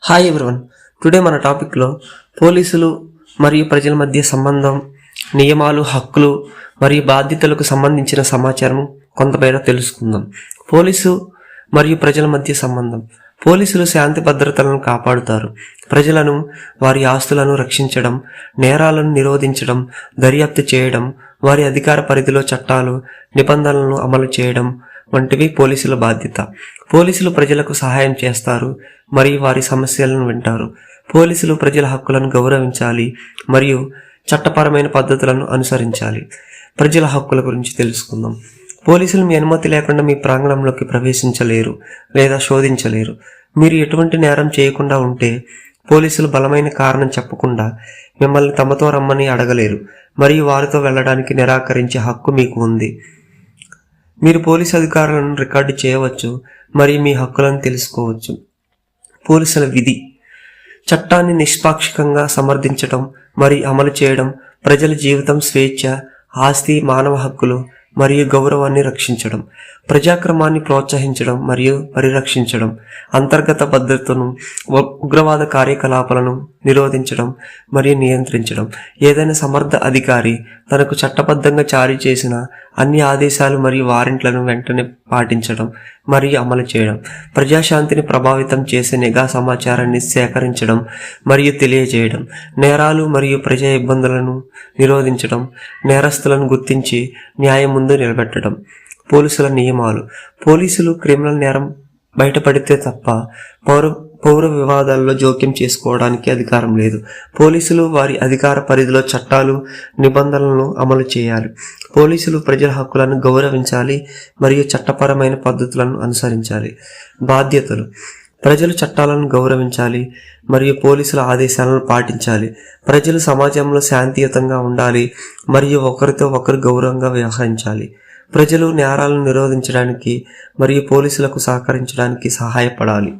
Hi everyone. Today మన టాపిక్లో పోలీసులు మరియు ప్రజల మధ్య సంబంధం, నియమాలు, హక్కులు మరియు బాధ్యతలకు సంబంధించిన సమాచారం కొంతమేర తెలుసుకుందాం. పోలీసు మరియు ప్రజల మధ్య సంబంధం. పోలీసులు శాంతి భద్రతలను కాపాడుతారు. ప్రజలను, వారి ఆస్తులను రక్షించడం, నేరాలను నిరోధించడం, దర్యాప్తు చేయడం, వారి అధికార పరిధిలో చట్టాలు, నిబంధనలను అమలు చేయడం వంటివి పోలీసుల బాధ్యత. పోలీసులు ప్రజలకు సహాయం చేస్తారు మరియు వారి సమస్యలను వింటారు. పోలీసులు ప్రజల హక్కులను గౌరవించాలి మరియు చట్టపరమైన పద్ధతులను అనుసరించాలి. ప్రజల హక్కుల గురించి తెలుసుకుందాం. పోలీసులు మీ అనుమతి లేకుండా మీ ప్రాంగణంలోకి ప్రవేశించలేరు లేదా శోధించలేరు. మీరు ఎటువంటి నేరం చేయకుండా ఉంటే పోలీసులు బలమైన కారణం చెప్పకుండా మిమ్మల్ని తమతో రమ్మని అడగలేరు మరియు వారితో వెళ్ళడానికి నిరాకరించే హక్కు మీకు ఉంది. మీరు పోలీసు అధికారులను రికార్డు చేయవచ్చు మరియు మీ హక్కులను తెలుసుకోవచ్చు. పోలీసుల విధి: చట్టాన్ని నిష్పాక్షికంగా సమర్థించడం మరియు అమలు చేయడం, ప్రజల జీవితం, స్వేచ్ఛ, ఆస్తి, మానవ హక్కులు మరియు గౌరవాన్ని రక్షించడం, ప్రజాక్రమాన్ని ప్రోత్సహించడం మరియు పరిరక్షించడం, అంతర్గత భద్రతను, ఉగ్రవాద కార్యకలాపాలను నిరోధించడం మరియు నియంత్రించడం. ఏదైనా సమర్థ అధికారి తనకు చట్టబద్ధంగా జారీ చేసిన అన్ని ఆదేశాలు మరియు వారెంట్లను వెంటనే పాటించడం మరియు అమలు చేయడం, ప్రజాశాంతిని ప్రభావితం చేసే నిఘా సమాచారాన్ని సేకరించడం మరియు తెలియజేయడం, నేరాలు మరియు ప్రజా ఇబ్బందులను నిరోధించడం, నేరస్తులను గుర్తించి న్యాయం ముందు నిలబెట్టడం. పోలీసుల నియమాలు: పోలీసులు క్రిమినల్ నేరం బయటపడితే తప్ప పౌర వివాదాల్లో జోక్యం చేసుకోవడానికి అధికారం లేదు. పోలీసులు వారి అధికార పరిధిలో చట్టాలు, నిబంధనలను అమలు చేయాలి. పోలీసులు ప్రజల హక్కులను గౌరవించాలి మరియు చట్టపరమైన పద్ధతులను అనుసరించాలి. బాధ్యతలు: ప్రజలు చట్టాలను గౌరవించాలి మరియు పోలీసుల ఆదేశాలను పాటించాలి. ప్రజలు సమాజంలో శాంతియుతంగా ఉండాలి మరియు ఒకరితో ఒకరు గౌరవంగా వ్యవహరించాలి. ప్రజలు నేరాలను నిరోధించడానికి మరియు పోలీసులకు సహకరించడానికి సహాయపడాలి.